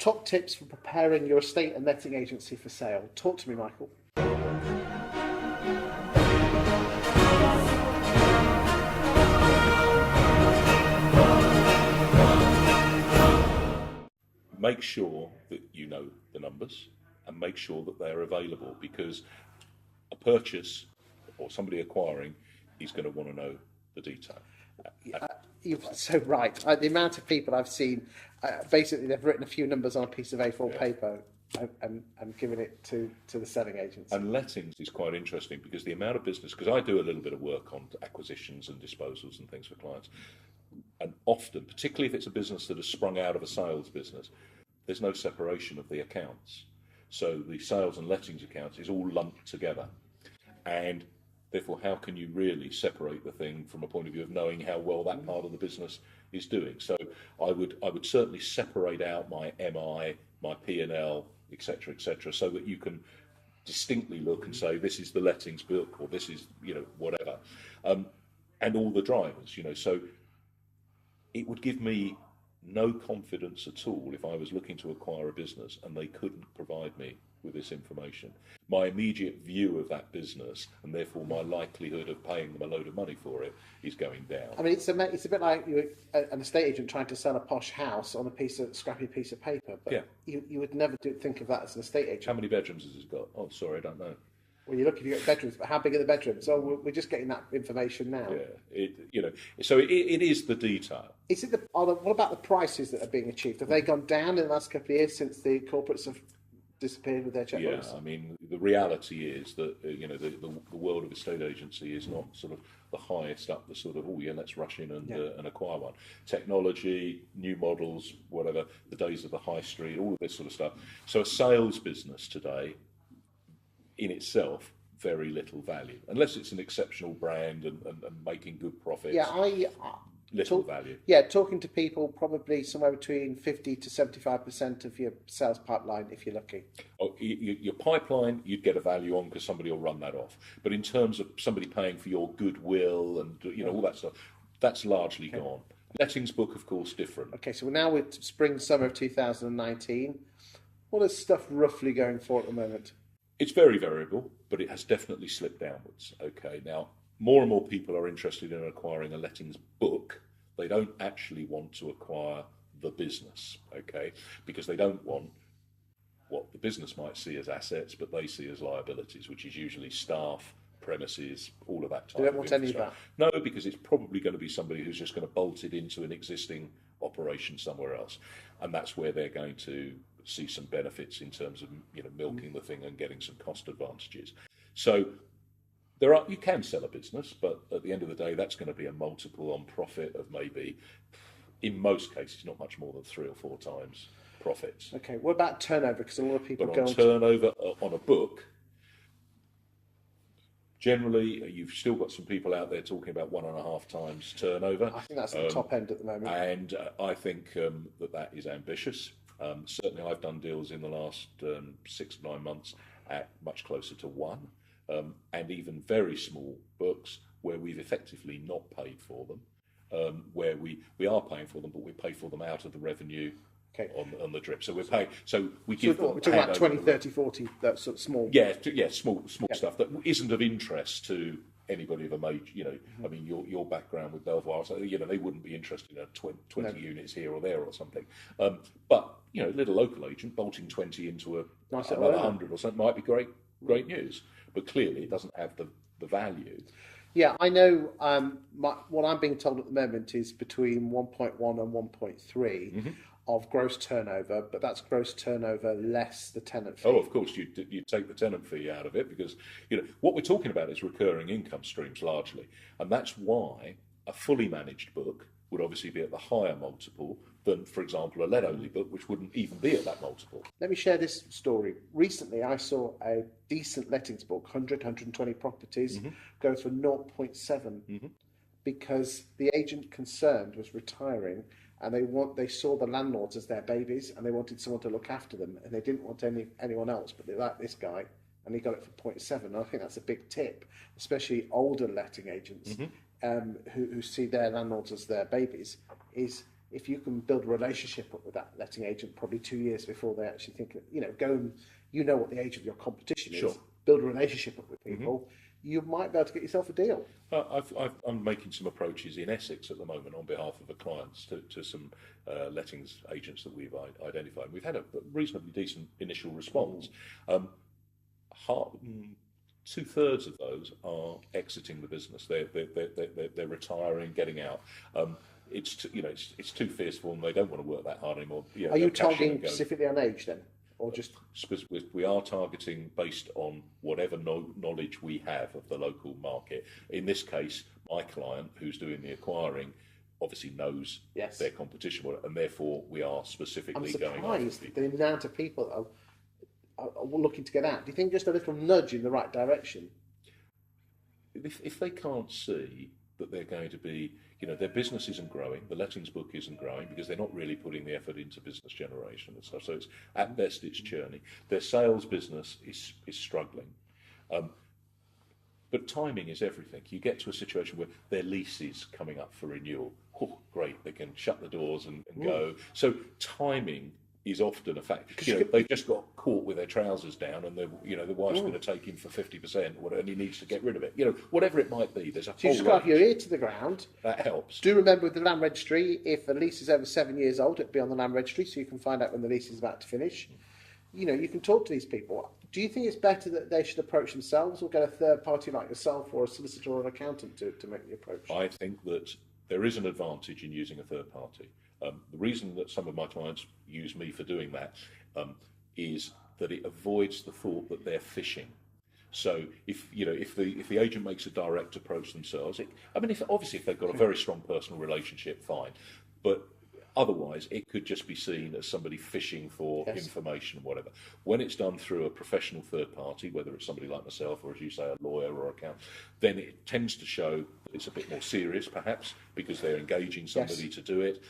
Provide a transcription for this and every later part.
Top tips for preparing your estate and letting agency for sale. Talk to me, Michael. Make sure that you know the numbers and make sure that they're available, because a purchase or somebody acquiring is going to want to know the detail. You're so right. The amount of people I've seen, basically they've written a few numbers on a piece of A4 paper and given it to the selling agents. And lettings is quite interesting because the amount of business, because I do a little bit of work on acquisitions and disposals and things for clients, and often, particularly if it's a business that has sprung out of a sales business, there's no separation of the accounts. So the sales and lettings accounts is all lumped together. And therefore, how can you really separate the thing from a point of view of knowing how well that part of the business is doing? So I would certainly separate out my MI, my P&L, etc., so that you can distinctly look and say, this is the lettings book, or this is, whatever. And all the drivers, so it would give me no confidence at all if I was looking to acquire a business and they couldn't provide me with this information. My immediate view of that business, and therefore my likelihood of paying them a load of money for it, is going down. I mean, it's a bit like an estate agent trying to sell a posh house on a scrappy piece of paper, but you would never think of that as an estate agent. How many bedrooms has it got? Oh, sorry, I don't know. Well, you look if you get bedrooms, but how big are the bedrooms? Oh, we're just getting that information now. Yeah, so it is the detail. Is it what about the prices that are being achieved? Have they gone down in the last couple of years since the corporates have disappeared with their checkbooks? Yeah, I mean, the reality is that the world of estate agency is not sort of the highest up the sort of let's rush in and acquire one. Technology, new models, whatever, the days of the high street, all of this sort of stuff. So a sales business today, in itself, very little value, unless it's an exceptional brand and making good profits. Yeah, little value. Yeah, talking to people, probably somewhere between 50 to 75% of your sales pipeline, if you're lucky. Oh, your pipeline, you'd get a value on because somebody will run that off. But in terms of somebody paying for your goodwill and all that stuff, that's largely gone. Lettings book, of course, different. Okay, so now we're spring, summer of 2019. What is stuff roughly going for at the moment? It's very variable, but it has definitely slipped downwards. Okay, now more and more people are interested in acquiring a lettings book. They don't actually want to acquire the business, okay, because they don't want what the business might see as assets, but they see as liabilities, which is usually staff, premises, all of that type of They don't want any of that? No, because it's probably going to be somebody who's just going to bolt it into an existing operation somewhere else, and that's where they're going to see some benefits in terms of milking the thing and getting some cost advantages. So you can sell a business, but at the end of the day, that's going to be a multiple on profit of maybe, in most cases, not much more than 3 or 4 times profits. Okay, what about turnover? Because a lot of people go on turnover on a book. Generally, you've still got some people out there talking about 1.5 times turnover. I think that's the top end at the moment. And I think that is ambitious. Certainly, I've done deals in the last 6 to 9 months at much closer to 1, and even very small books where we've effectively not paid for them, where we are paying for them, but we pay for them out of the revenue on the drip. So we're paying. So we give them. We're talking about 20, 30, 40. That sort of small. Yeah, small stuff that isn't of interest to anybody of a major, I mean, your background with Belvoir, so, they wouldn't be interested in 20 units here or there or something. But, little local agent bolting 20 into another 100 or something might be great news. But clearly it doesn't have the value. Yeah, I know what I'm being told at the moment is between 1.1 and 1.3 of gross turnover, but that's gross turnover less the tenant fee. Oh, of course, you take the tenant fee out of it because, what we're talking about is recurring income streams largely. And that's why a fully managed book would obviously be at the higher multiple than, for example, a let-only book, which wouldn't even be at that multiple. Let me share this story. Recently, I saw a decent lettings book, 120 properties, go for 0.7 because the agent concerned was retiring and they saw the landlords as their babies and they wanted someone to look after them and they didn't want anyone else, but they liked this guy and he got it for 0.7. And I think that's a big tip, especially older letting agents who see their landlords as their babies, is if you can build a relationship up with that letting agent probably 2 years before they actually think, go and what the age of your competition is, Sure. build a relationship up with people, you might be able to get yourself a deal. I'm making some approaches in Essex at the moment on behalf of the clients to some lettings agents that we've identified. We've had a reasonably decent initial response. 2/3 of those are exiting the business. They're retiring, getting out. It's too fierce for them. They don't want to work that hard anymore. Are you targeting specifically on age then, or just? We are targeting based on whatever knowledge we have of the local market. In this case, my client, who's doing the acquiring, obviously knows their competition, and therefore we are specifically going after. I'm surprised the amount of people are looking to get out. Do you think just a little nudge in the right direction? If they can't see that they're going to be, their business isn't growing, the lettings book isn't growing because they're not really putting the effort into business generation and stuff. So it's at best it's churning. Their sales business is struggling. But timing is everything. You get to a situation where their lease is coming up for renewal. Oh, great! They can shut the doors and go. So timing is often a factor. They've just got caught with their trousers down, and the wife's going to take him for 50%, and he needs to get rid of it. Whatever it might be. There's a so you just got to have your ear to the ground. That helps. Do remember with the land registry, if a lease is over 7 years old, it'll be on the land registry, so you can find out when the lease is about to finish. You can talk to these people. Do you think it's better that they should approach themselves, or get a third party like yourself, or a solicitor or an accountant to make the approach? I think that there is an advantage in using a third party. The reason that some of my clients use me for doing that is that it avoids the thought that they're fishing. So if the agent makes a direct approach themselves, if they've got a very strong personal relationship, fine. But otherwise, it could just be seen as somebody fishing for information or whatever. When it's done through a professional third party, whether it's somebody like myself or, as you say, a lawyer or accountant, then it tends to show that it's a bit more serious, perhaps, because they're engaging somebody to do it.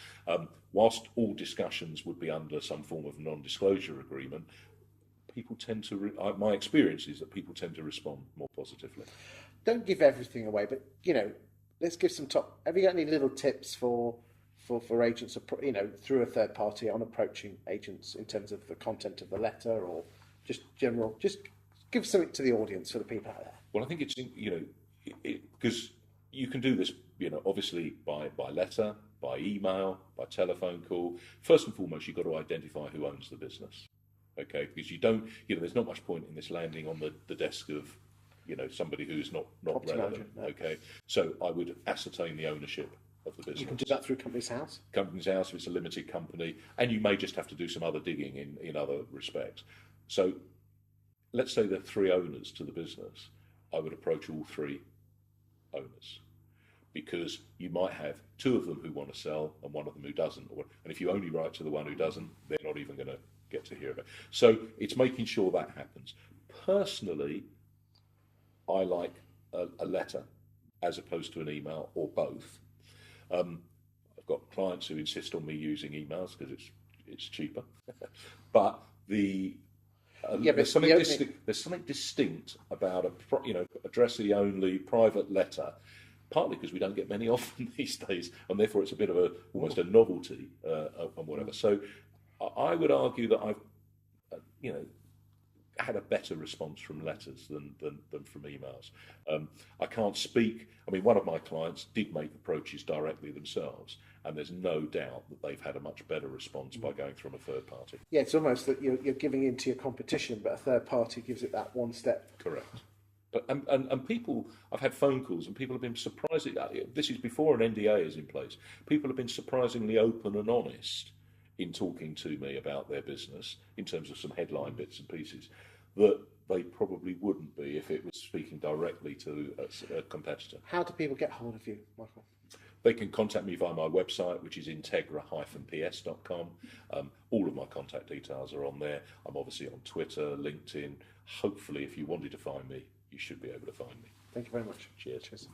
Whilst all discussions would be under some form of non-disclosure agreement, people tend to. My experience is that people tend to respond more positively. Don't give everything away, but let's give some top. Have you got any little tips for agents, through a third party on approaching agents in terms of the content of the letter, or just general? Just give something to the audience, for the people out there. Well, I think it's because you can do this, obviously by letter, by email, by telephone call. First and foremost, you've got to identify who owns the business. Okay, because you don't, there's not much point in this landing on the desk of, somebody who's not relevant. No. Okay, so I would ascertain the ownership of the business. You can do that through Companies House. Companies House, if it's a limited company, and you may just have to do some other digging in other respects. So let's say there are 3 owners to the business. I would approach all 3 owners, because you might have 2 of them who want to sell and 1 of them who doesn't. And if you only write to the one who doesn't, they're not even going to get to hear of it. So it's making sure that happens. Personally, I like a letter as opposed to an email, or both. I've got clients who insist on me using emails because it's cheaper, but there's something distinct about a addressee only private letter. Partly because we don't get many of them these days, and therefore it's a bit of almost a novelty and whatever. So I would argue that I've had a better response from letters than from emails. I can't speak. One of my clients did make approaches directly themselves, and there's no doubt that they've had a much better response by going from a third party. Yeah, it's almost that you're giving in to your competition, but a third party gives it that one step. Correct. But and people, I've had phone calls, and people have been surprised. This is before an NDA is in place. People have been surprisingly open and honest in talking to me about their business in terms of some headline bits and pieces that they probably wouldn't be if it was speaking directly to a competitor. How do people get hold of you, Michael? They can contact me via my website, which is integra-ps.com. All of my contact details are on there. I'm obviously on Twitter, LinkedIn. Hopefully, if you wanted to find me, you should be able to find me. Thank you very much. Cheers.